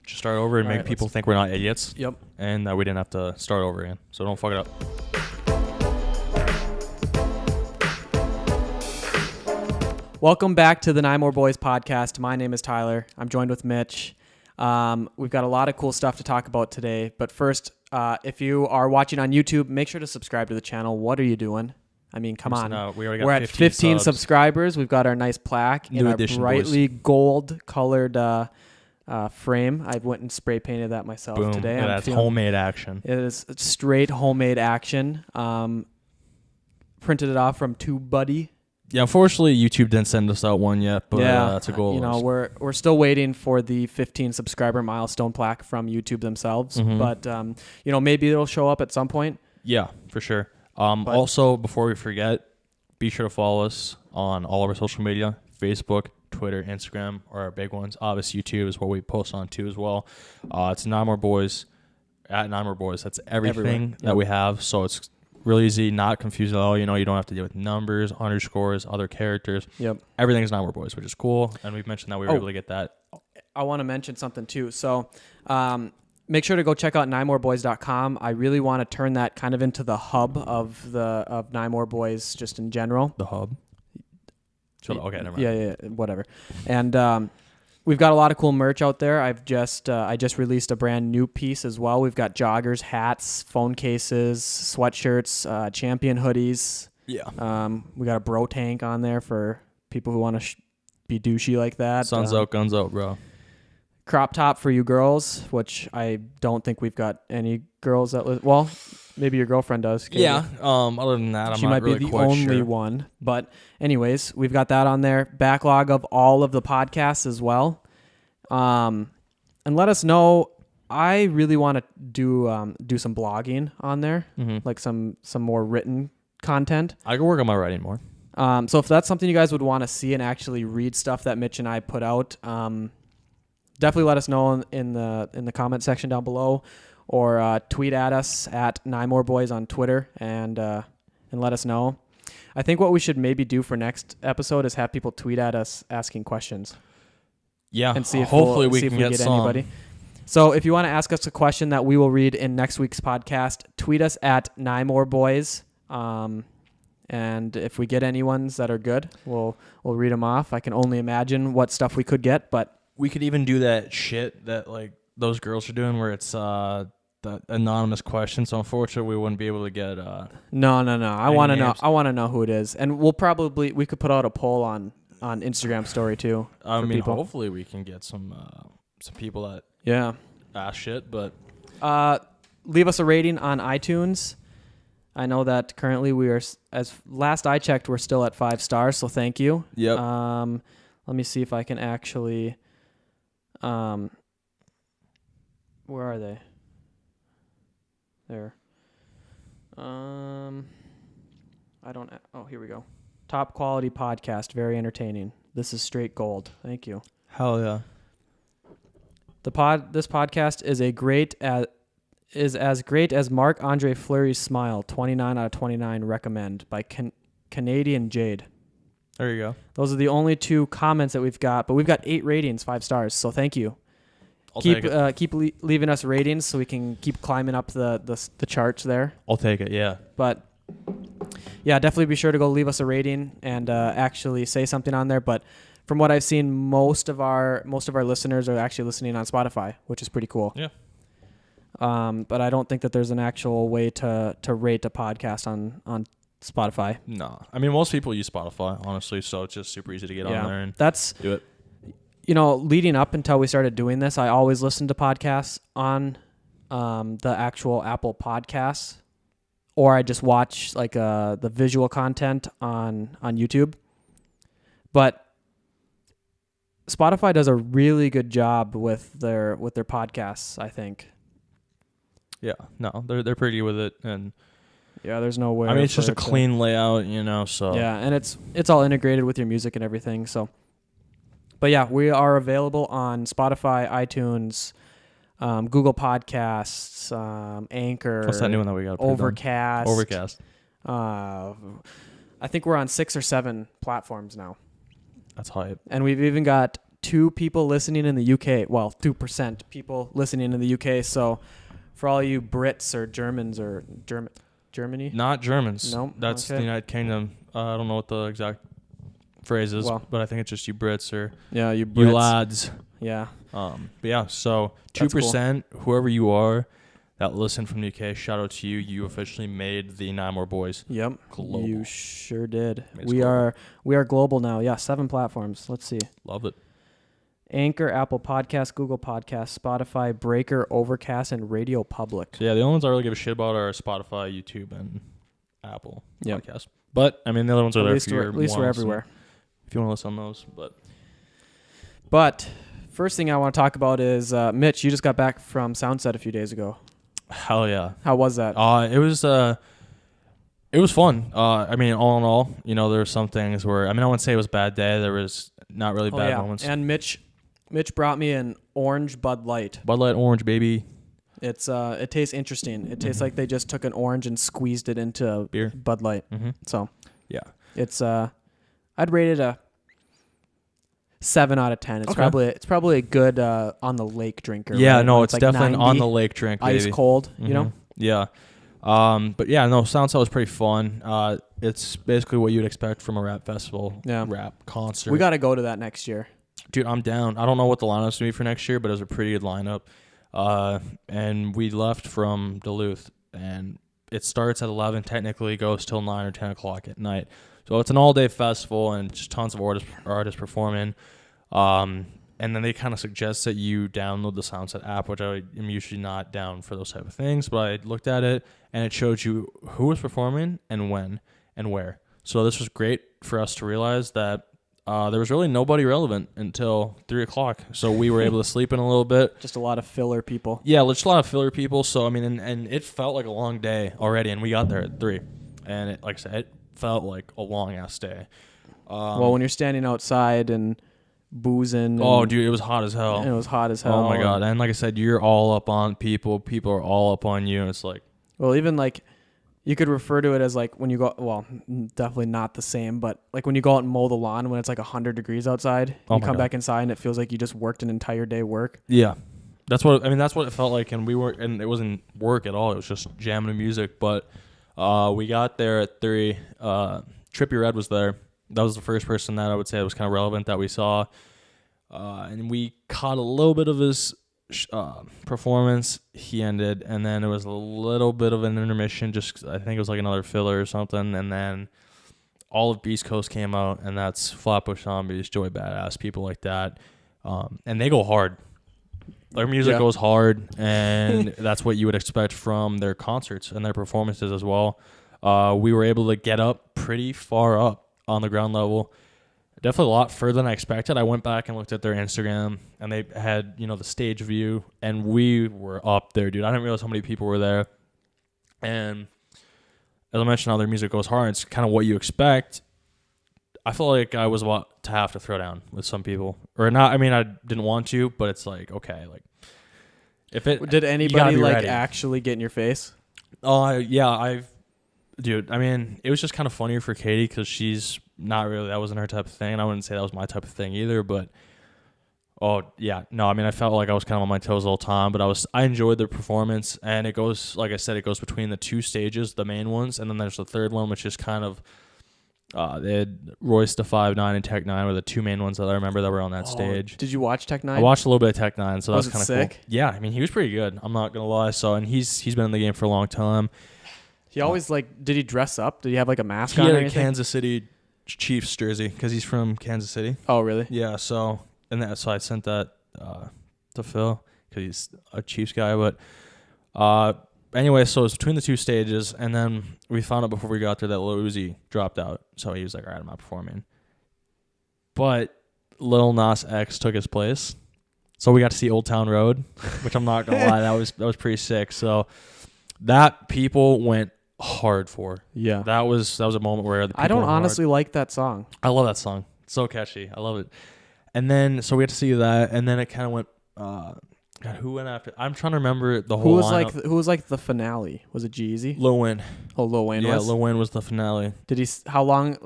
Just start over and make people think we're not idiots. Yep. And that we didn't have to start over again. So don't fuck it up. Welcome back to the Nymore Boys podcast. My name is Tyler. I'm joined with Mitch. We've got a lot of cool stuff to talk about today. But first, if you are watching on YouTube, make sure to subscribe to the channel. What are you doing? I mean, come on. We already got We're at 15 subscribers. We've got our nice plaque in our brightly gold-colored frame. I went and spray painted that myself today. Yeah, that's homemade action. It is straight homemade action. Printed it off from TubeBuddy. Yeah, unfortunately, YouTube didn't send us out one yet, but that's a goal. You know, we're still waiting for the 15 subscriber milestone plaque from YouTube themselves, but you know, maybe it'll show up at some point. Yeah, for sure. Also, before we forget, be sure to follow us on all of our social media: Facebook, Twitter, Instagram are our big ones. Obviously, YouTube is what we post on too as well. It's Nymore Boys at Nymore Boys. That's everything that we have. So it's really easy, not confused at all. You know, you don't have to deal with numbers, underscores, other characters. Yep. Everything's Nymore Boys, which is cool. And we've mentioned that we were able to get that. I want to mention something too. So make sure to go check out nymoreboys.com. I really want to turn that kind of into the hub of Nymore Boys just in general. The hub? So, okay, never mind. Yeah, whatever. And we've got a lot of cool merch out there. I just released a brand new piece as well. We've got joggers, hats, phone cases, sweatshirts, champion hoodies. Yeah. We got a bro tank on there for people who want to be douchey like that. Sun's out, guns out, bro. Crop top for you girls, which I don't think we've got any girls that well, maybe your girlfriend does. Yeah. Other than that, she might be the only one. But anyways, we've got that on there. Backlog of all of the podcasts as well. And let us know. I really want to do some blogging on there, like some more written content. I can work on my writing more. So if that's something you guys would want to see and actually read stuff that Mitch and I put out, definitely let us know in the comment section down below, or tweet at us at Nymore Boys on Twitter and let us know. I think what we should maybe do for next episode is have people tweet at us asking questions. Yeah, and see if hopefully we can get anybody. So if you want to ask us a question that we will read in next week's podcast, tweet us at Nymore Boys. And if we get any ones that are good, we'll read them off. I can only imagine what stuff we could get, but we could even do that shit that like those girls are doing where it's the anonymous question. So unfortunately, we wouldn't be able to get No. I want to know who it is, and we could put out a poll on Instagram story too. I mean, hopefully we can get some people that ask shit, but leave us a rating on iTunes. I know that currently we are, as last I checked, we're still at 5 stars, so thank you. Yep. Let me see if I can actually where are they? There. Here we go. Top quality podcast, very entertaining. This is straight gold. Thank you. Hell yeah. This podcast is as great as Marc-Andre Fleury's smile. 29 out of 29 recommend by Canadian Jade. There you go. Those are the only 2 comments that we've got, but we've got 8 ratings, 5 stars. So thank you. Keep leaving us ratings so we can keep climbing up the charts there. I'll take it. Yeah. But yeah, definitely be sure to go leave us a rating and actually say something on there. But from what I've seen, most of our listeners are actually listening on Spotify, which is pretty cool. Yeah. But I don't think that there's an actual way to rate a podcast on Spotify. No. I mean, most people use Spotify, honestly, so it's just super easy to get on there and do it. You know, leading up until we started doing this, I always listened to podcasts on the actual Apple Podcasts, or I just watch like the visual content on YouTube. But Spotify does a really good job with their podcasts, I think. Yeah, no, they're pretty with it, and yeah, there's no way. I mean, it's just a clean layout, you know. So yeah, and it's all integrated with your music and everything. So, but yeah, we are available on Spotify, iTunes, Google Podcasts, Anchor. What's that new one that we got? Overcast. Overcast. I think we're on 6 or 7 platforms now. That's hype. And we've even got 2 people listening in the UK. Well, 2% people listening in the UK. So for all you Brits or Germans or Germany? Not Germans. No, That's okay. the United Kingdom. I don't know what the exact phrase is, Well, but I think it's just you Brits or yeah, you Brits. you lads. Yeah. But yeah, so That's 2%, whoever you are that listen from the UK, shout out to you. You officially made the Nymore Boys. Yep. Global. You sure did. Made us We global. are global now. Yeah, 7 platforms. Let's see. Love it. Anchor, Apple Podcasts, Google Podcasts, Spotify, Breaker, Overcast, and Radio Public. So yeah, the only ones I really give a shit about are Spotify, YouTube, and Apple Yep. Podcasts. But I mean, the other ones are At there least for your at least we're wants and everywhere. if you want to listen on those. But first thing I want to talk about is Mitch. You just got back from Soundset a few days ago. Hell yeah. How was that? It was fun. I mean, all in all, there were some things where I wouldn't say it was a bad day. There was not really bad moments. And Mitch brought me an orange Bud Light. Bud Light Orange, baby. It tastes interesting. It tastes like they just took an orange and squeezed it into Beer. Bud Light. Mm-hmm. So Yeah. it's I'd rate it a 7 out of 10. It's Okay. probably a good on the lake drinker. Yeah, right? no, When it's like definitely 90, on the lake drink, baby. ice cold. Mhm. You know. Yeah. But yeah, no, Soundset was pretty fun. It's basically what you'd expect from a rap festival, Yeah. rap concert. We got to go to that next year. Dude, I'm down. I don't know what the lineup's gonna be for next year, but it was a pretty good lineup. And we left from Duluth, and it starts at 11. Technically, goes till 9 or 10 o'clock at night. So it's an all-day festival, and just tons of artists performing. And then they kind of suggest that you download the Soundset app, which I am usually not down for those type of things. But I looked at it, and it showed you who was performing and when and where. So this was great for us to realize that there was really nobody relevant until 3 o'clock. So we were able to sleep in a little bit. Just a lot of filler people. Yeah, just a lot of filler people. So, I mean, and it felt like a long day already, and we got there at 3. And it, like I said, it felt like a long-ass day. Well, when you're standing outside and boozing. Oh, dude, it was hot as hell. And it was hot as hell. Oh, my God. And like I said, you're all up on people. People are all up on you. And it's like... Well, even like... You could refer to it as like when you go, well, definitely not the same, but like when you go out and mow the lawn when it's like 100 degrees outside, Oh you my come God. back inside and it feels like you just worked an entire day work. Yeah. That's what it felt like. And it wasn't work at all. It was just jamming the music. But we got there at 3. Trippie Redd was there. That was the first person that I would say was kind of relevant that we saw. And we caught a little bit of his performance. He ended, and then it was a little bit of an intermission. Just I think it was like another filler or something, and then all of Beast Coast came out, and that's Flatbush Zombies, Joey Badass, people like that, and they go hard. Their music goes hard, and that's what you would expect from their concerts and their performances as well. We were able to get up pretty far up on the ground level. Definitely a lot further than I expected. I went back and looked at their Instagram, and they had, the stage view, and we were up there, dude. I didn't realize how many people were there. And as I mentioned, how their music goes hard. It's kind of what you expect. I felt like I was about to have to throw down with some people. Or not, I didn't want to, but it's like, okay, like, if it... Did anybody, like, ready. actually get in your face? Yeah, dude, it was just kind of funnier for Katie because she's not really, that wasn't her type of thing. And I wouldn't say that was my type of thing either, but I felt like I was kind of on my toes all the time, but I enjoyed the performance, and it goes, like I said, it goes between the 2 stages, the main ones, and then there's the third one, which is kind of, they had Royce the 5'9" and Tech 9 were the 2 main ones that I remember that were on that stage. Did you watch Tech 9? I watched a little bit of Tech 9, so that was kind of sick? cool. Yeah, he was pretty good. I'm not going to lie. So, and he's been in the game for a long time. He always, did he dress up? Did he have, like, a mask He on had or a anything? Chiefs City Chiefs jersey because he's from Kansas City. Oh, really? Yeah, so I sent that to Phil because he's a Chiefs guy. But anyway, so it's between the 2 stages, and then we found out before we got there that Lil Uzi dropped out. So he was like, all right, I'm not performing. But Lil Nas X took his place. So we got to see Old Town Road, which I'm not going to lie, that was pretty sick. So that people went hard for. Yeah. That was a moment where the people I don't went hard. honestly like that song. I love that song. It's so catchy. I love it. And then, so we had to see that, and then it kind of went, God, who went after? I'm trying to remember the Who whole was lineup. who was like the finale? Was it G-Eazy? Lil Wayne. Oh, Lil Wayne Yeah, was. Lil Wayne was the finale. Did he? How long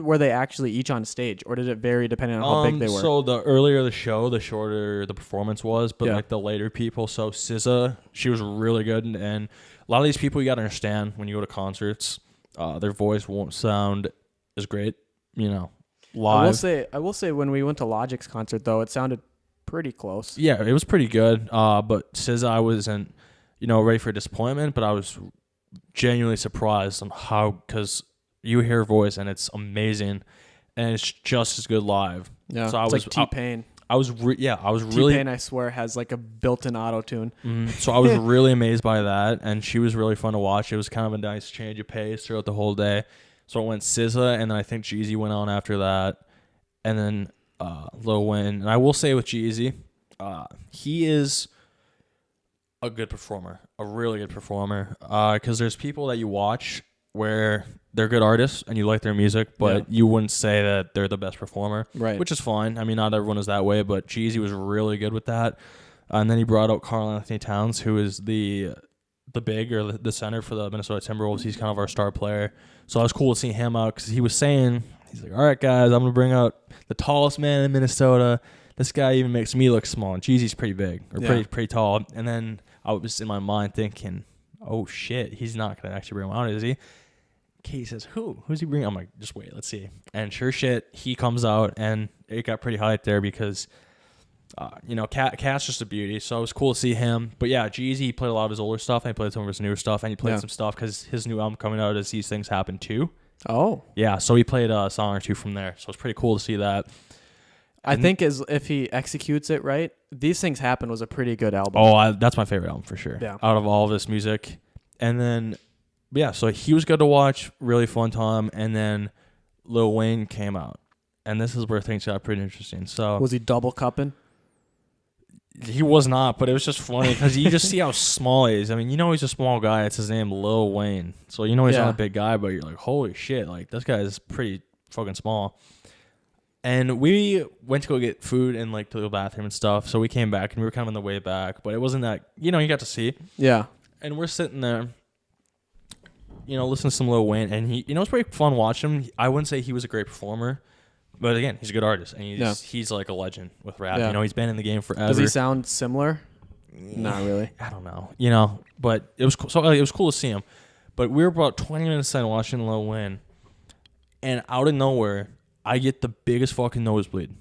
were they actually each on stage, or did it vary depending on how big they were? So the earlier the show, the shorter the performance was. But like the later people, so SZA, she was really good, and a lot of these people you got to understand when you go to concerts, their voice won't sound as great, live. I will say when we went to Logic's concert though, it sounded pretty close. Yeah, it was pretty good. But SZA, I wasn't, ready for disappointment, but I was genuinely surprised on how, because you hear her voice and it's amazing, and it's just as good live. Yeah, so it's like T-Pain. I was really. T-Pain, I swear, has like a built-in auto-tune. So I was really amazed by that, and she was really fun to watch. It was kind of a nice change of pace throughout the whole day. So it went SZA, and then I think Jeezy went on after that, and then Lil Wayne. And I will say with Jeezy, he is a good performer, a really good performer. Because there's people that you watch where they're good artists and you like their music, but you wouldn't say that they're the best performer, right? Which is fine. I mean, not everyone is that way, but Jeezy was really good with that. And then he brought out Karl Anthony Towns, who is the big or the center for the Minnesota Timberwolves. He's kind of our star player. So it was cool to see him out because he was saying, he's like, all right, guys, I'm going to bring out the tallest man in Minnesota. This guy even makes me look small. And Jeezy's pretty big or pretty tall. And then I was in my mind thinking, oh, shit, he's not going to actually bring him out, is he? Kate says, who's he bringing? I'm like, just wait, let's see. And sure shit, he comes out, and it got pretty hyped there because, Cat's just a beauty. So it was cool to see him. But yeah, Jeezy played a lot of his older stuff, and he played some of his newer stuff, and he played some stuff because his new album coming out is These Things Happen Too. Oh. Yeah, so he played a song or two from there. So it's pretty cool to see that. I think if he executes it right, These Things Happen was a pretty good album. Oh, that's my favorite album for sure. Yeah. Out of all of his music. And then, yeah, so he was good to watch, really fun time. And then Lil Wayne came out. And this is where things got pretty interesting. So was he double cupping? He was not, but it was just funny because you just see how small he is. I mean, he's a small guy. It's his name, Lil Wayne. So he's not a big guy, but you're like, holy shit, like this guy is pretty fucking small. And we went to go get food and like to the bathroom and stuff. So we came back and we were kind of on the way back, but it wasn't that, you got to see. Yeah. And we're sitting there, listening to some Lil Wayne, and he, it's pretty fun watching him. I wouldn't say he was a great performer. But again, he's a good artist, and he's like a legend with rap. Yeah. He's been in the game forever. Does he sound similar? Not really. I don't know. But it was cool. So it was cool to see him. But we were about 20 minutes in watching Lil Wayne, and out of nowhere, I get the biggest fucking nosebleed.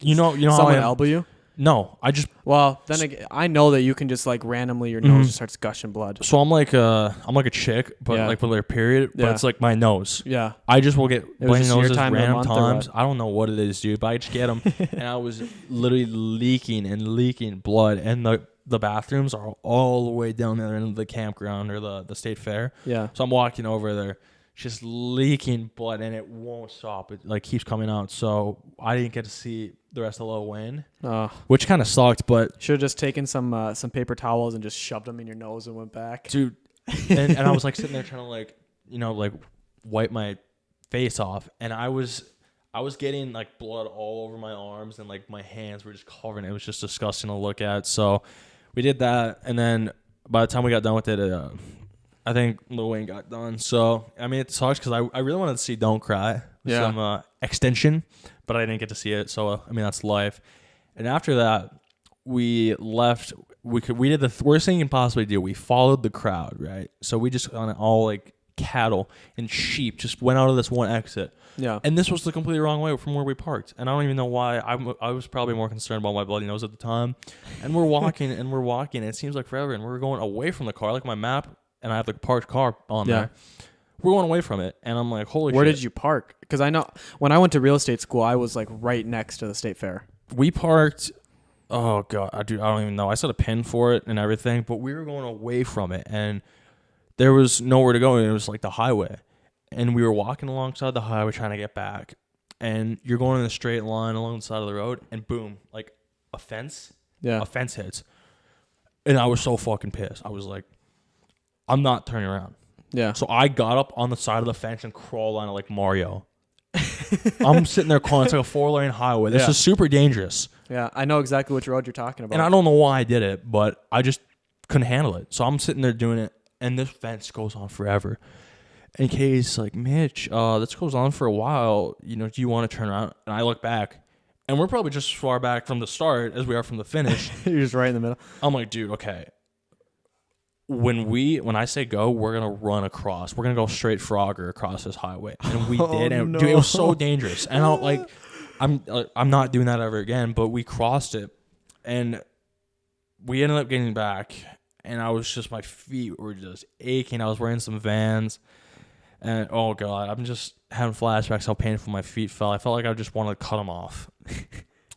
Someone elbow you? No, I just. Well, then again, I know that you can just like randomly your nose just starts gushing blood. So I'm like a chick, but like with her period, but it's like my nose. Yeah. I just will get bloody noses random times. What? I don't know what it is, dude, but I just get them, and I was literally leaking blood, and the bathrooms are all the way down there in the campground or the state fair. Yeah. So I'm walking over there, just leaking blood, and it won't stop. It like keeps coming out. So I didn't get to see the rest of Lil Wayne, which kind of sucked. But should have just taken some paper towels and just shoved them in your nose and went back, dude. And I was like sitting there trying to like wipe my face off, and I was getting like blood all over my arms, and like my hands were just covered. It was just disgusting to look at. So we did that, and then by the time we got done with it, I think Lil Wayne got done. So I mean, it sucks because I really wanted to see "Don't Cry" with some extension, but I didn't get to see it. So I mean, that's life. And after that, we left. We did the worst thing you can possibly do. We followed the crowd, right? So we just on all like cattle and sheep just went out of this one exit. Yeah. And this was the completely wrong way from where we parked. And I don't even know why. I was probably more concerned about my bloody nose at the time. And we're walking and we're walking. And it seems like forever. And we're going away from the car, like my map. And I have the parked car on there. We're going away from it. And I'm like, holy shit. Where did you park? Because I know when I went to real estate school, I was like right next to the state fair. We parked, oh God, I don't even know. I set a pin for it and everything. But we were going away from it. And there was nowhere to go. And it was like the highway. And we were walking alongside the highway trying to get back. And you're going in a straight line along the side of the road. And boom, like a fence. Yeah. A fence hits. And I was so fucking pissed. I was like, I'm not turning around. Yeah. So I got up on the side of the fence and crawled on it like Mario. I'm sitting there calling. It's like a 4-lane highway. This is super dangerous. Yeah, I know exactly which road you're talking about. And I don't know why I did it, but I just couldn't handle it. So I'm sitting there doing it, and this fence goes on forever. And Katie's like, Mitch, this goes on for a while. You know, do you want to turn around? And I look back, and we're probably just as far back from the start as we are from the finish. You're just right in the middle. I'm like, dude, okay. When I say go, we're gonna run across. We're gonna go straight Frogger across this highway, and we did. And dude, it was so dangerous. And I'm not doing that ever again. But we crossed it, and we ended up getting back. And I was just, my feet were just aching. I was wearing some Vans. And oh god, I'm just having flashbacks how painful my feet felt. I felt like I just wanted to cut them off.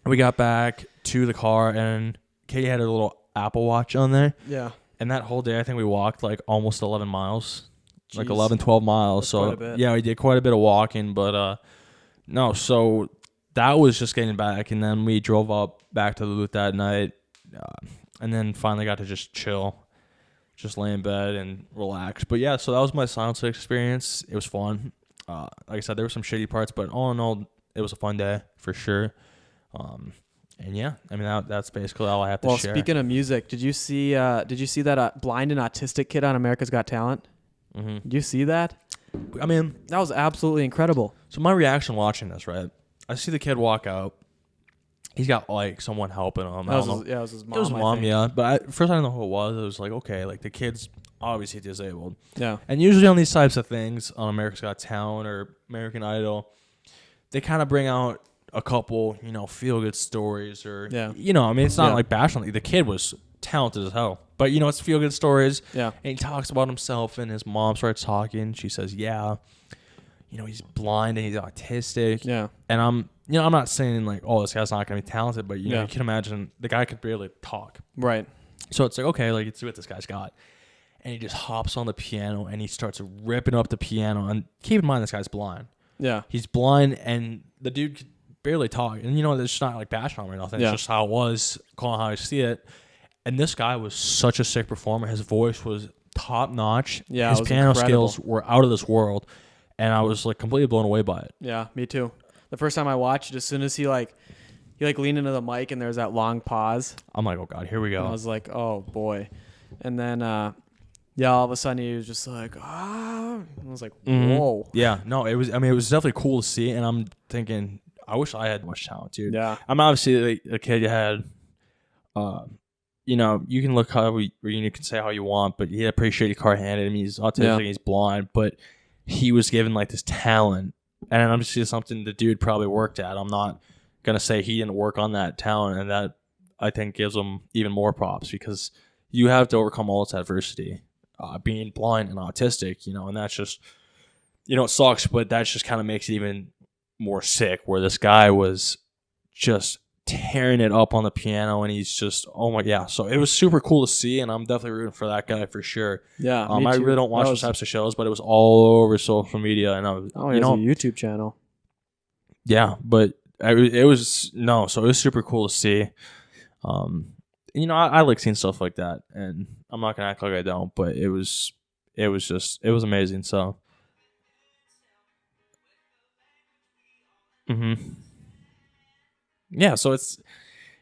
We got back to the car, and Katie had a little Apple Watch on there. Yeah. And that whole day, I think we walked like almost 11 miles, Jeez. like 11, 12 miles. So yeah, we did quite a bit of walking. But no, so that was just getting back, and then we drove up back to the loop that night, and then finally got to just chill. Just lay in bed and relax. But yeah, so that was my Soundset experience. It was fun. Like I said, there were some shitty parts, but all in all, it was a fun day for sure. And yeah, I mean that's basically all I have to share. Well, speaking of music, did you see that blind and autistic kid on America's Got Talent? Mm-hmm. Did you see that? I mean, that was absolutely incredible. So my reaction watching this, right? I see the kid walk out. He's got like someone helping him. It was his mom. It was mom, yeah. But first I didn't know who it was. It was like, okay, like the kid's obviously disabled. Yeah. And usually on these types of things, on America's Got Talent or American Idol, they kind of bring out a couple, feel good stories or, I mean, it's not like bashing. Like, the kid was talented as hell, but it's feel good stories. Yeah. And he talks about himself, and his mom starts talking. She says, yeah, he's blind and he's autistic. Yeah. And I'm not saying like, oh, this guy's not going to be talented, but you can imagine the guy could barely talk. Right. So it's like, okay, like let's see what this guy's got. And he just hops on the piano and he starts ripping up the piano. And keep in mind, this guy's blind. Yeah. He's blind, and the dude could barely talk. And it's just not like bashing on him or nothing. Yeah. It's just how it was, calling how I see it. And this guy was such a sick performer. His voice was top notch. Yeah. His piano skills were out of this world. And I was like completely blown away by it. Yeah, me too. The first time I watched it, as soon as he leaned into the mic and there's that long pause, I'm like, oh god, here we go. And I was like, oh boy. And then all of a sudden he was just like, I was like, whoa. Yeah, no, it was definitely cool to see, and I'm thinking, I wish I had much talent, dude. Yeah. I'm obviously a kid you had, you can look how you can say how you want, but he had a pretty shitty car handed him. He's autistic, he's blind, but he was given like this talent, and I'm just seeing something the dude probably worked at. I'm not gonna say he didn't work on that talent, and that I think gives him even more props, because you have to overcome all this adversity, being blind and autistic, and that's just, it sucks, but that just kind of makes it even more sick, where this guy was just tearing it up on the piano, and he's just, oh my, yeah. So it was super cool to see, and I'm definitely rooting for that guy for sure. Yeah, I really don't watch those types of shows, but it was all over social media, and I was, he has a YouTube channel. Yeah, but it was super cool to see. I like seeing stuff like that, and I'm not gonna act like I don't, but it was amazing. So. Yeah, so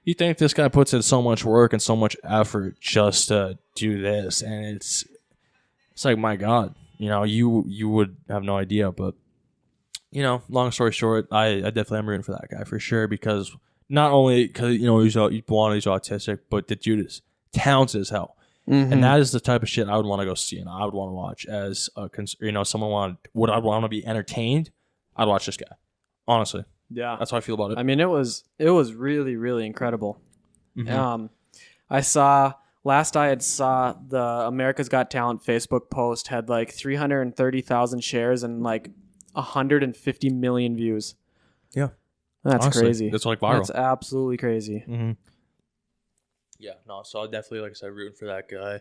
you think this guy puts in so much work and so much effort just to do this, and it's like, my God, you would have no idea, but long story short, I definitely am rooting for that guy for sure, because not only because he's autistic, but the dude is talented as hell, and that is the type of shit I would want to go see and I would want to watch as someone would I want to be entertained? I'd watch this guy, honestly. Yeah, that's how I feel about it. I mean, it was really, really incredible. Mm-hmm. Last I had saw the America's Got Talent Facebook post had like 330,000 shares and like 150 million views. Yeah, that's honestly crazy. It's like viral. That's absolutely crazy. Mm-hmm. Yeah, no. So I definitely, like I said, rooting for that guy.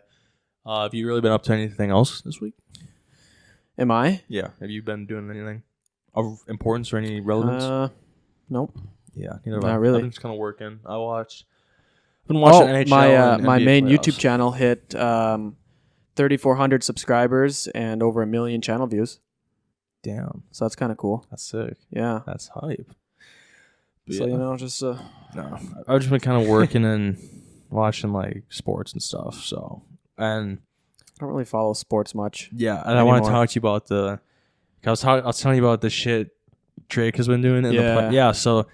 Have you really been up to anything else this week? Am I? Yeah. Have you been doing anything of importance or any relevance? Nope. Yeah, neither have Not I. really. I've been just kind of working. I've been watching NHL. My NBA main playoffs. YouTube channel hit 3,400 subscribers and over 1 million channel views. Damn. So that's kind of cool. That's sick. Yeah. That's hype. So, just... No, I've just been kind of working and watching like sports and stuff. So, and I don't really follow sports much. Yeah, and I want to talk to you about I was telling you about the shit Drake has been doing in the so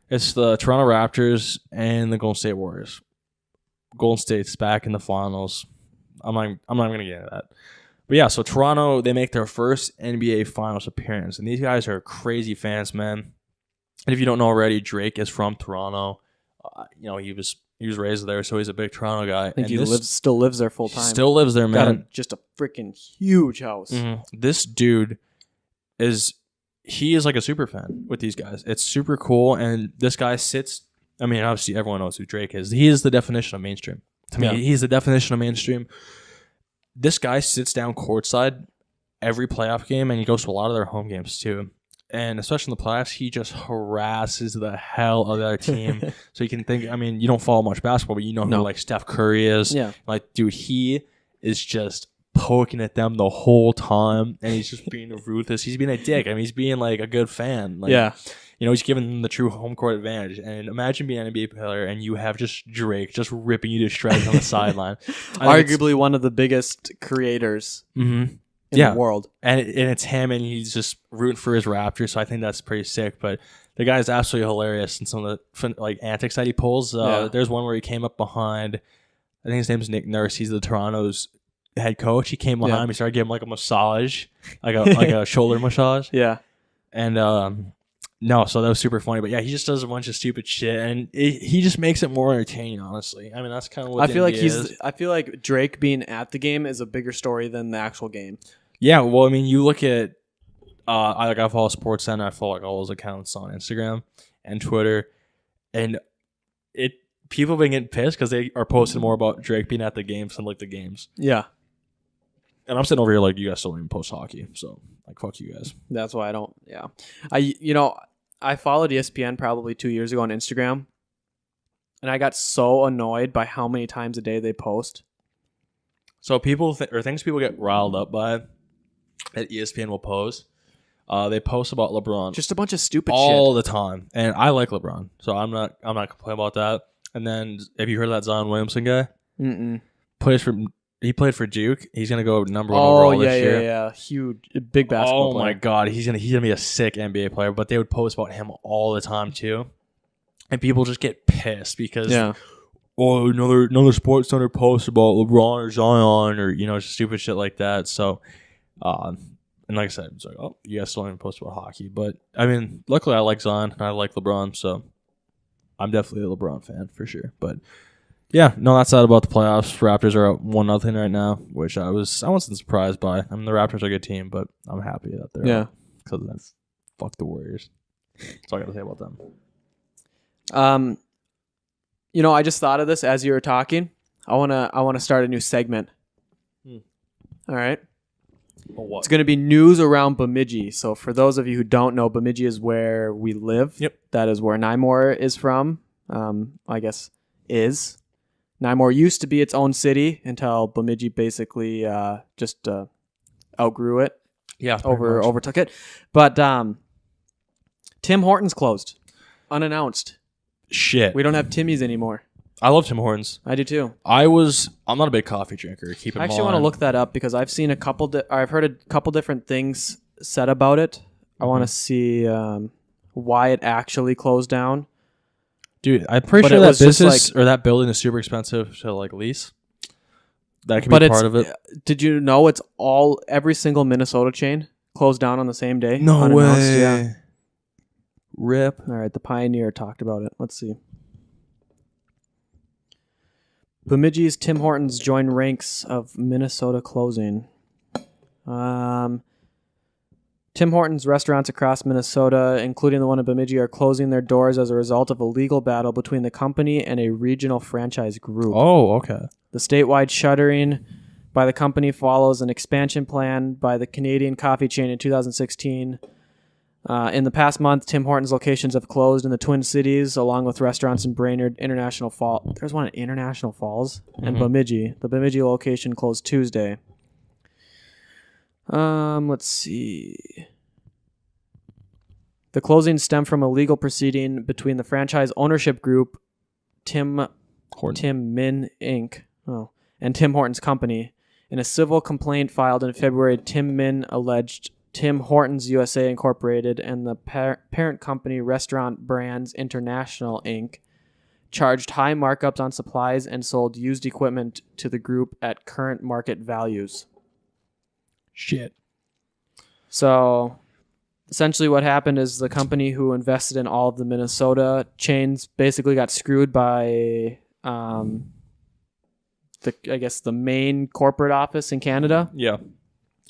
it's the Toronto Raptors and the Golden State Warriors. Golden State's back in the finals. I'm not going to get into that. But yeah, so Toronto, they make their first NBA Finals appearance, and these guys are crazy fans, man. And if you don't know already, Drake is from Toronto. He was raised there, so he's a big Toronto guy. I think he still lives there full time. Still lives there, man. Just a freaking huge house. Mm-hmm. This dude is like a super fan with these guys. It's super cool, and this guy sits. I mean, obviously everyone knows who Drake is. He is the definition of mainstream. To me, he's the definition of mainstream. This guy sits down courtside every playoff game, and he goes to a lot of their home games too. And especially in the playoffs, he just harasses the hell out of their team. So you can think, I mean, you don't follow much basketball, but you know who like Steph Curry is. Yeah. Like, dude, he is just poking at them the whole time, and he's just being ruthless. He's being a dick. I mean, he's being like a good fan. Like, he's giving them the true home court advantage. And imagine being an NBA player and you have just Drake just ripping you to shreds on the sideline. Arguably one of the biggest creators. Mm-hmm. In the world. And it's him, and he's just rooting for his Raptors, so I think that's pretty sick. But the guy is absolutely hilarious in some of the antics that he pulls. There's one where he came up behind, I think his name is Nick Nurse. He's the Toronto's head coach. He came behind him, he started giving him like a massage, like a shoulder massage. Yeah. And so that was super funny. But yeah, he just does a bunch of stupid shit, and he just makes it more entertaining, honestly. I mean, that's kind of what I feel like Drake being at the game is a bigger story than the actual game. Yeah, well, I mean, you look at I follow SportsCenter. I follow like all those accounts on Instagram and Twitter, and people have been getting pissed because they are posting more about Drake being at the games than like the games. Yeah, and I'm sitting over here like, you guys still don't even post hockey, so like, fuck you guys. That's why I don't. Yeah, I followed ESPN probably 2 years ago on Instagram, and I got so annoyed by how many times a day they post. So things people get riled up by that ESPN will post. They post about LeBron, just a bunch of stupid all shit the time, and I like LeBron, so I'm not complaining about that. And then, have you heard of that Zion Williamson guy? He played for Duke. He's gonna go number one overall this year. Yeah, huge, big basketball player. My god, he's gonna be a sick NBA player. But they would post about him all the time too, and people just get pissed because another Sports Center post about LeBron or Zion or just stupid shit like that. So, and like I said, it's like, oh, you guys still don't even post about hockey. But I mean, luckily I like Zion and I like LeBron, so I'm definitely a LeBron fan for sure. But yeah, no, that's that about the playoffs. Raptors are up 1-0 right now, which I wasn't surprised by. I mean, the Raptors are a good team, but I'm happy that they're because I've fucked the Warriors. That's all I got to say about them. I just thought of this as you were talking. I wanna start a new segment. All right. Well, what? It's gonna be news around Bemidji. So for those of you who don't know, Bemidji is where we live. Yep. That is where Nymore is from. I guess is. Nymore used to be its own city until Bemidji basically just outgrew it. Yeah. Overtook it. But Tim Hortons closed, unannounced. Shit. We don't have Timmy's anymore. I love Tim Hortons. I do too. I'm not a big coffee drinker. Keep in mind. I actually want to look that up because I've seen I've heard a couple different things said about it. I want to see why it actually closed down. Dude, I'm pretty sure that business or that building is super expensive to like lease. That could be part of it. Did you know it's every single Minnesota chain closed down on the same day? No way. Yeah. Rip. All right, the Pioneer talked about it. Let's see. Bemidji's Tim Hortons join ranks of Minnesota closing. Tim Hortons restaurants across Minnesota, including the one in Bemidji, are closing their doors as a result of a legal battle between the company and a regional franchise group. Oh, okay. The statewide shuttering by the company follows an expansion plan by the Canadian coffee chain in 2016. In the past month, Tim Hortons locations have closed in the Twin Cities, along with restaurants in Brainerd, International Falls. There's one in International Falls and Bemidji. The Bemidji location closed Tuesday. Let's see. The closing stemmed from a legal proceeding between the franchise ownership group, Tim Min Inc., and Tim Hortons Company. In a civil complaint filed in February, Tim Min alleged Tim Hortons USA Incorporated and the parent company Restaurant Brands International Inc. charged high markups on supplies and sold used equipment to the group at current market values. Shit. So essentially what happened is the company who invested in all of the Minnesota chains basically got screwed by the main corporate office in Canada. Yeah.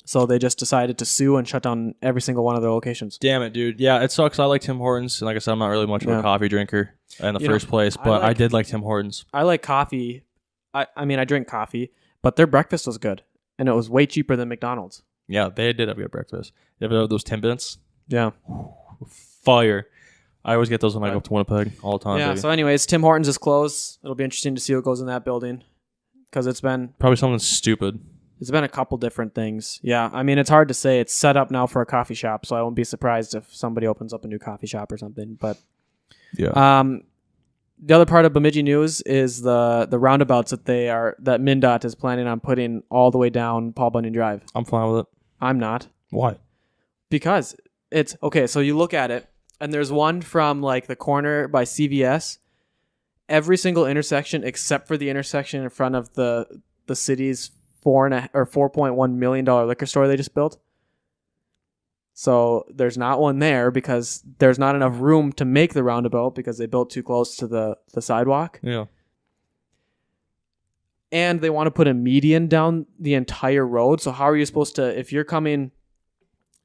So they just decided to sue and shut down every single one of their locations. Damn it, dude. Yeah, it sucks. I like Tim Hortons. And like I said, I'm not really much of a coffee drinker in the first place, but I did like Tim Hortons. I like coffee. I mean, I drink coffee, but their breakfast was good. And it was way cheaper than McDonald's. Yeah, they did have good breakfast. You ever have those Timbits? Yeah. Fire. I always get those when I go up to Winnipeg all the time. Yeah, baby. so anyways, Tim Hortons is closed. It'll be interesting to see what goes in that building. Because it's been... Probably something stupid. It's been a couple different things. Yeah, I mean, it's hard to say. It's set up now for a coffee shop, so I won't be surprised if somebody opens up a new coffee shop or something. But yeah. The other part of Bemidji News is the roundabouts that MnDOT is planning on putting all the way down Paul Bunyan Drive. I'm fine with it. I'm not. Why? Because it's... Okay, so you look at it, and there's one from like the corner by CVS. Every single intersection except for the intersection in front of the city's $4.1 million liquor store they just built. So there's not one there because there's not enough room to make the roundabout because they built too close to the sidewalk. Yeah. And they want to put a median down the entire road. So how are you supposed to, if you're coming,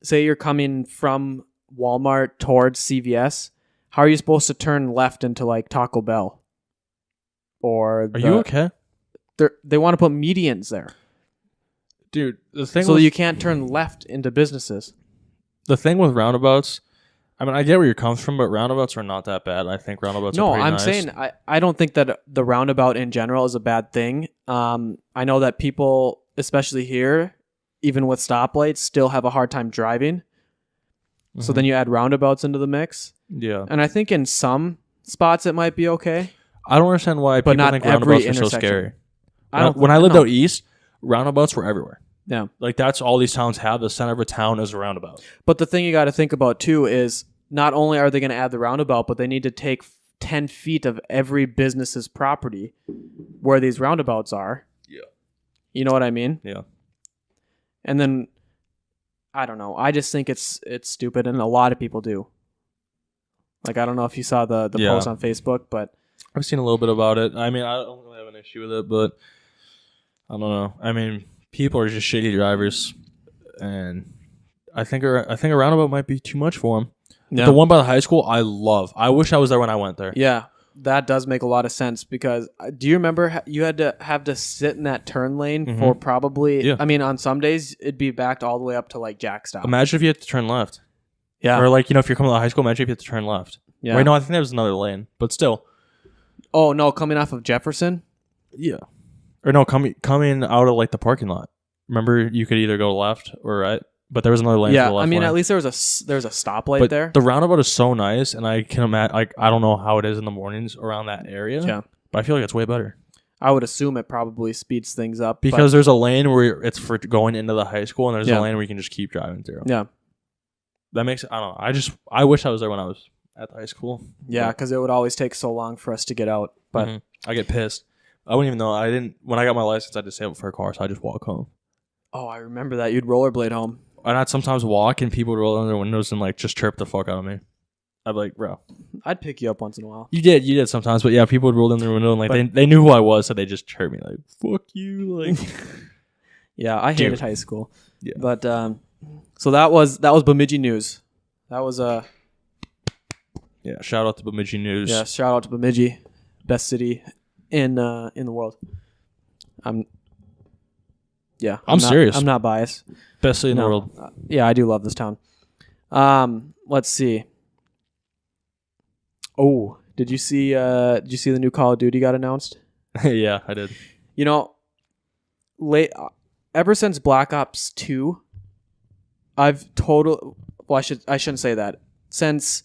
say you're coming from Walmart towards CVS, how are you supposed to turn left into like Taco Bell? Are you okay? They want to put medians there. Dude, the thing so you can't turn left into businesses. The thing with roundabouts, I mean, I get where you're coming from, but roundabouts are not that bad. I think roundabouts are pretty nice. No, I'm saying I don't think that the roundabout in general is a bad thing. I know that people, especially here, even with stoplights, still have a hard time driving. Mm-hmm. So then you add roundabouts into the mix. Yeah. And I think in some spots it might be okay. I don't understand why people think roundabouts are so scary. When I lived out east, roundabouts were everywhere. Yeah. Like, that's all these towns have. The center of a town is a roundabout. But the thing you got to think about, too, is not only are they going to add the roundabout, but they need to take 10 feet of every business's property where these roundabouts are. Yeah. You know what I mean? Yeah. And then, I don't know. I just think it's stupid, and a lot of people do. Like, I don't know if you saw the post on Facebook, but... I've seen a little bit about it. I mean, I don't really have an issue with it, but I don't know. I mean, people are just shitty drivers, and I think a roundabout might be too much for them. Yeah. The one by the high school, I love. I wish I was there when I went there. Yeah, that does make a lot of sense because do you remember you had to have to sit in that turn lane for probably? Yeah. I mean, on some days it'd be backed all the way up to like Jackstown. Imagine if you had to turn left. Yeah. Or like, if you're coming to the high school, imagine if you had to turn left. Yeah. Right, no, I think there was another lane, but still. Oh no, coming off of Jefferson? Yeah. Or no, coming out of like the parking lot. Remember, you could either go left or right, but there was another lane. Yeah, for the left I mean, lane. at least there was a stoplight there. The roundabout is so nice, and I can imagine. Like, I don't know how it is in the mornings around that area. Yeah, but I feel like it's way better. I would assume it probably speeds things up because there's a lane where it's for going into the high school, and there's a lane where you can just keep driving through. Yeah, that makes it. I don't know. I wish I was there when I was at the high school. Yeah, because it would always take so long for us to get out. But I get pissed. I wouldn't even know. I didn't. When I got my license, I had to save up for a car, so I just walk home. Oh, I remember that. You'd rollerblade home. And I'd sometimes walk, and people would roll down their windows and like just chirp the fuck out of me. I'd be like, bro. I'd pick you up once in a while. You did sometimes, but yeah, people would roll down their window and like they knew who I was, so they just chirped me like, fuck you, like. Yeah, I hated high school. Yeah, but so that was Bemidji News. That was Yeah, shout out to Bemidji News. Yeah, shout out to Bemidji, best city in the world. I'm serious. I'm not biased. Best city in the world. Yeah, I do love this town. Let's see. Oh, did you see the new Call of Duty got announced? Yeah, I did. Ever since Black Ops 2, I shouldn't say that. since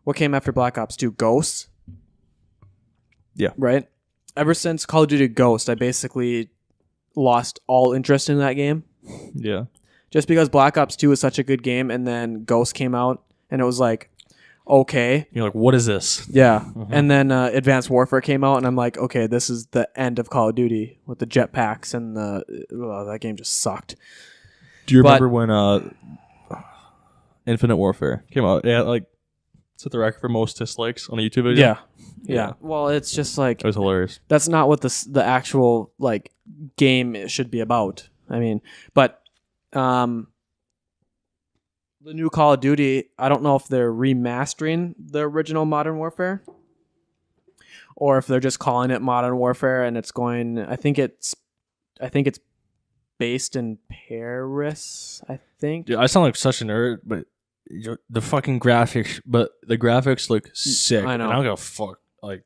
what came after Black Ops 2, Ghosts. Yeah. Right? Ever since Call of Duty Ghost, I basically lost all interest in that game. Yeah. Just because Black Ops 2 is such a good game, and then Ghost came out, and it was like, okay. You're like, what is this? Yeah. And then Advanced Warfare came out, and I'm like, okay, this is the end of Call of Duty with the jetpacks, and that game just sucked. Do you remember when Infinite Warfare came out? Yeah, like, set the record for most dislikes on a YouTube video. Yeah. Well, it's just like, It was hilarious. that's not what the actual like game should be about. I mean, but the new Call of Duty, I don't know if they're remastering the original Modern Warfare or if they're just calling it Modern Warfare, and it's going. I think it's based in Paris. I think. Dude, I sound like such a nerd, but the fucking graphics, the graphics look sick. I know. And I don't give a fuck. Like,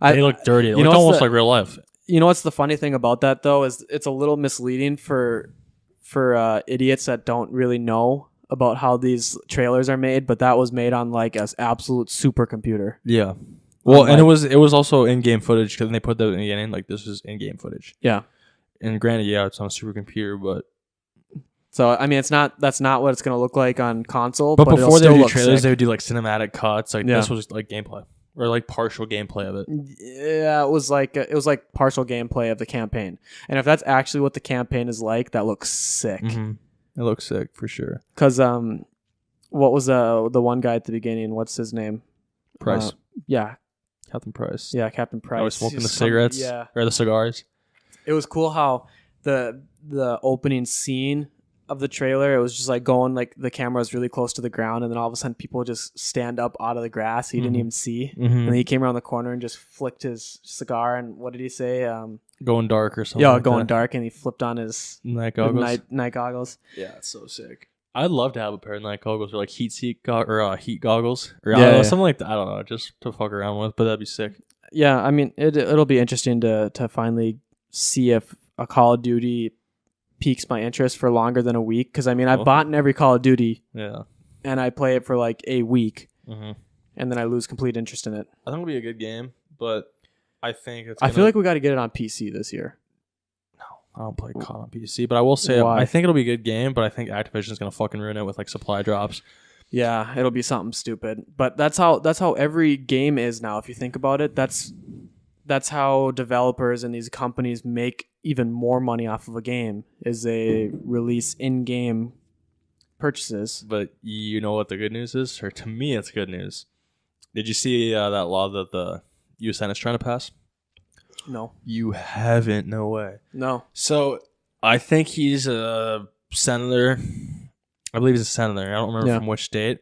they look dirty. They you know look what's almost the- like real life. You know what's the funny thing about that though is it's a little misleading for idiots that don't really know about how these trailers are made, but that was made on like an absolute supercomputer. Yeah. Well, and like- it was also in-game footage because they put that in the beginning. Like, this is in-game footage. Yeah. And granted, yeah, it's on a supercomputer, but So I mean, that's not what it's gonna look like on console. but it'll before they still would do look trailers, sick. they would do like cinematic cuts. Like, Yeah. this was like gameplay or like partial gameplay of it. Yeah, it was like partial gameplay of the campaign, and if that's actually what the campaign is like, that looks sick. Mm-hmm. It looks sick for sure. Because what was the one guy at the beginning? What's his name? Price, Yeah, Captain Price. yeah, Captain Price. I was smoking the He's cigarettes. Yeah, Or the cigars. it was cool how the opening scene of the trailer, it was just like going like the camera was really close to the ground, and then all of a sudden people just stand up out of the grass he didn't even see, and then he came around the corner and just flicked his cigar, and what did he say? Going dark or something. Yeah, like going that. dark, and he flipped on his Night goggles. night goggles. Yeah, it's so sick. I'd love to have a pair of night goggles or like heat goggles or Yeah. something like that. I don't know, just to fuck around with, but that'd be sick. Yeah, I mean it'll be interesting to finally see if a Call of Duty piques my interest for longer than a week, because I mean I bought in every Call of Duty Yeah. and I play it for like a week, Mm-hmm. and then I lose complete interest in it. I think it'll be a good game, but I think it's. I feel like we got to get it on PC this year. I don't play COD on PC, but I will say Why? I think it'll be a good game, but I think Activision's gonna fucking ruin it with like supply drops. Yeah, it'll be something stupid. But that's how every game is now. If you think about it, that's how developers and these companies make even more money off of a game, is they release in-game purchases. But you know what the good news is, or to me, it's good news. Did you see that law that the U.S. Senate's trying to pass? No. You haven't? No way. No. So I think he's a senator. I believe he's a senator. I don't remember from which state,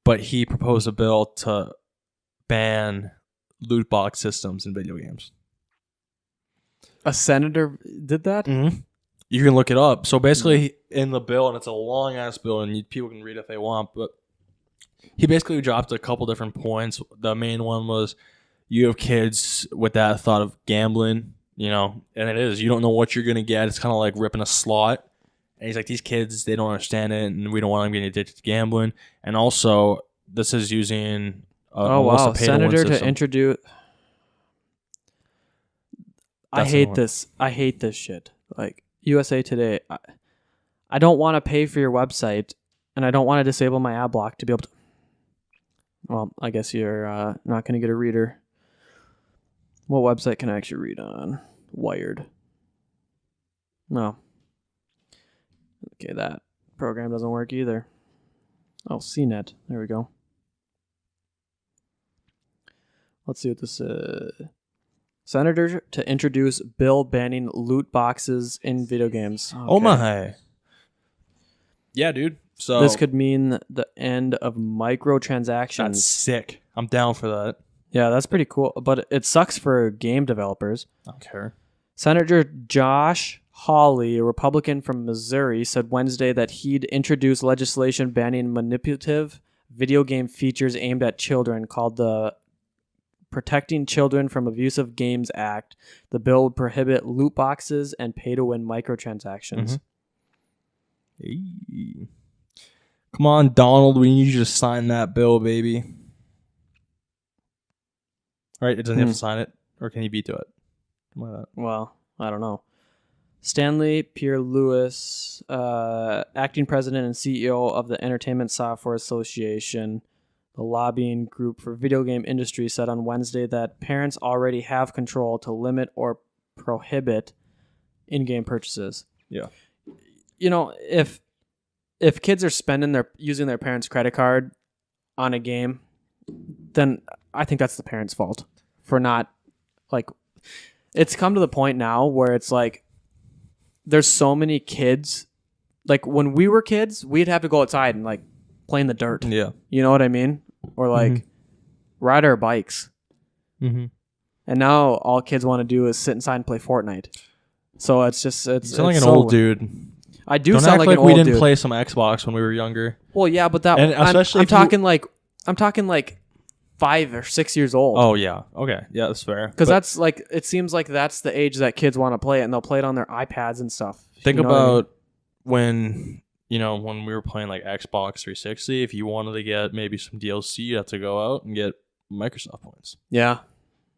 but he proposed a bill to ban loot box systems in video games. A senator did that? Mm-hmm. You can look it up. So basically, in the bill, and it's a long ass bill, and people can read if they want, but he basically dropped a couple different points. The main one was you have kids with that thought of gambling, and it is. You don't know what you're gonna get. It's kind of like ripping a slot. And he's like, these kids, they don't understand it, and we don't want them getting addicted to gambling. And also, this is using almost a pay-to-win senator system. to introduce. I That's the hate one. this. I hate this shit. Like USA Today. I don't want to pay for your website, and I don't want to disable my ad block to be able to. Well, I guess you're not going to get a reader. What website can I actually read on? Wired. No. Okay, that program doesn't work either. Oh, CNET. There we go. Let's see what this is. Senator to introduce bill banning loot boxes in video games. Oh my. Yeah, dude. So This could mean the end of microtransactions. that's sick. I'm down for that. Yeah, that's pretty cool. But it sucks for game developers. I don't care. Senator Josh Hawley, a Republican from Missouri, said Wednesday that he'd introduce legislation banning manipulative video game features aimed at children called the Protecting Children from Abusive Games Act. The bill would prohibit loot boxes and pay-to-win microtransactions. Hey. Come on, Donald. We need you to sign that bill, baby. All right, it doesn't have to sign it, or can he veto it? Something like that. Well, I don't know. Stanley Pierre-Louis, acting president and CEO of the Entertainment Software Association, the lobbying group for video game industry, said on Wednesday that parents already have control to limit or prohibit in-game purchases. Yeah. You know, if kids are using their parents' credit card on a game, then I think that's the parents' fault for not, like, it's come to the point now where it's like there's so many kids. Like when we were kids, we'd have to go outside and like play in the dirt. Yeah. You know what I mean? Or like ride our bikes. Mm-hmm. And now all kids want to do is sit inside and play Fortnite. So it's just you sound like an old dude. I do Don't sound act like like an old we dude. didn't play some Xbox when we were younger. Well, yeah, but that And especially I'm if you- talking like 5 or 6 years old. Oh yeah. Okay. Yeah, that's fair. Because But that's like, it seems like that's the age that kids want to play it, and they'll play it on their iPads and stuff. think You know what I mean? about when when we were playing like Xbox 360. If you wanted to get maybe some DLC, you have to go out and get Microsoft points. Yeah.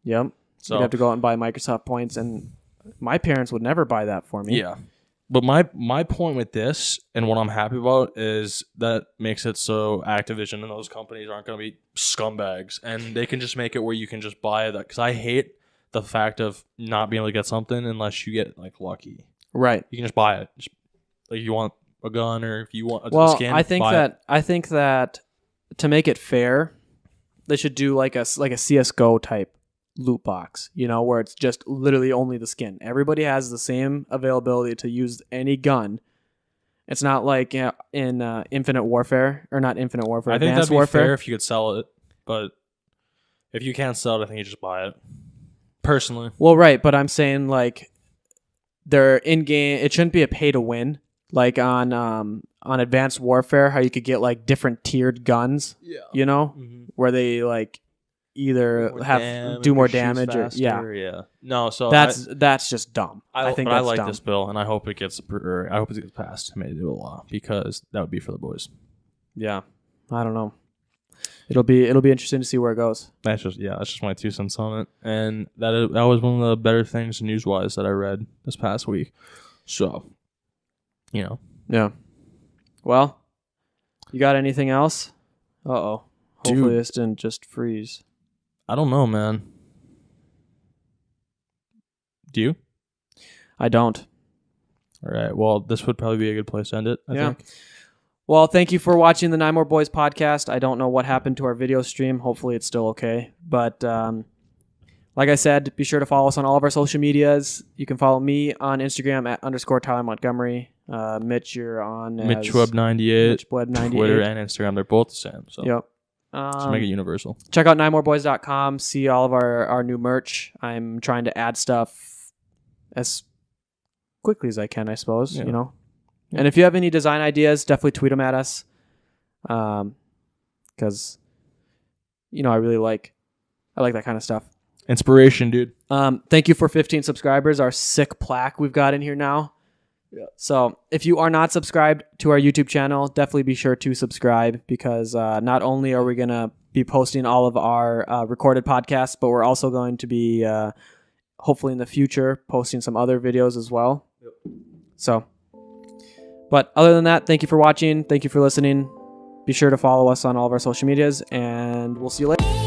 Yep. So You'd have to go out and buy Microsoft points, and my parents would never buy that for me. yeah. But my point with this and what I'm happy about is that makes it so Activision and those companies aren't going to be scumbags, and they can just make it where you can just buy that. Because I hate the fact of not being able to get something unless you get like lucky. Right. You can just buy it. Just, like you want a gun or if you want a Well, skin. I think that to make it fair, they should do like a CS:GO type loot box, where it's just literally only the skin. Everybody has the same availability to use any gun. It's not like in Infinite Warfare, or not Infinite Warfare. I think Advanced that'd be Warfare. fair if you could sell it, but if you can't sell it, I think you just buy it. Personally, Well, right, but I'm saying like they're in game. It shouldn't be a pay to win, like on Advanced Warfare, how you could get like different tiered guns. yeah, Where they like either do more damage or yeah. No, so that's just dumb. I think but I that's like dumb. this bill, and I hope it gets passed and made into a law because that would be for the boys. Yeah, I don't know. It'll be interesting to see where it goes. That's just my 2 cents on it, and that was one of the better things news wise that I read this past week. So, Yeah. Well, you got anything else? Uh-oh. Hopefully Dude. this didn't just freeze. I don't know, man. Do you? I don't. All right. Well, this would probably be a good place to end it, I think. Well, thank you for watching the Nymore Boys podcast. I don't know what happened to our video stream. Hopefully it's still okay. But like I said, be sure to follow us on all of our social medias. You can follow me on Instagram at _Tyler Montgomery. Mitch, you're on as MitchWeb98. MitchWeb98. Twitter and Instagram, they're both the same. So Yep. just make it universal. Check out nymoreboys.com. See all of our new merch. I'm trying to add stuff as quickly as I can, I suppose. Yeah. And if you have any design ideas, definitely tweet them at us. Because I really like that kind of stuff. Inspiration, dude. Thank you for 15 subscribers. Our sick plaque we've got in here now. Yeah. So if you are not subscribed to our YouTube channel, definitely be sure to subscribe, because not only are we going to be posting all of our recorded podcasts, but we're also going to be hopefully in the future posting some other videos as well. Yep. So, but other than that, thank you for watching. Thank you for listening. Be sure to follow us on all of our social medias, and we'll see you later.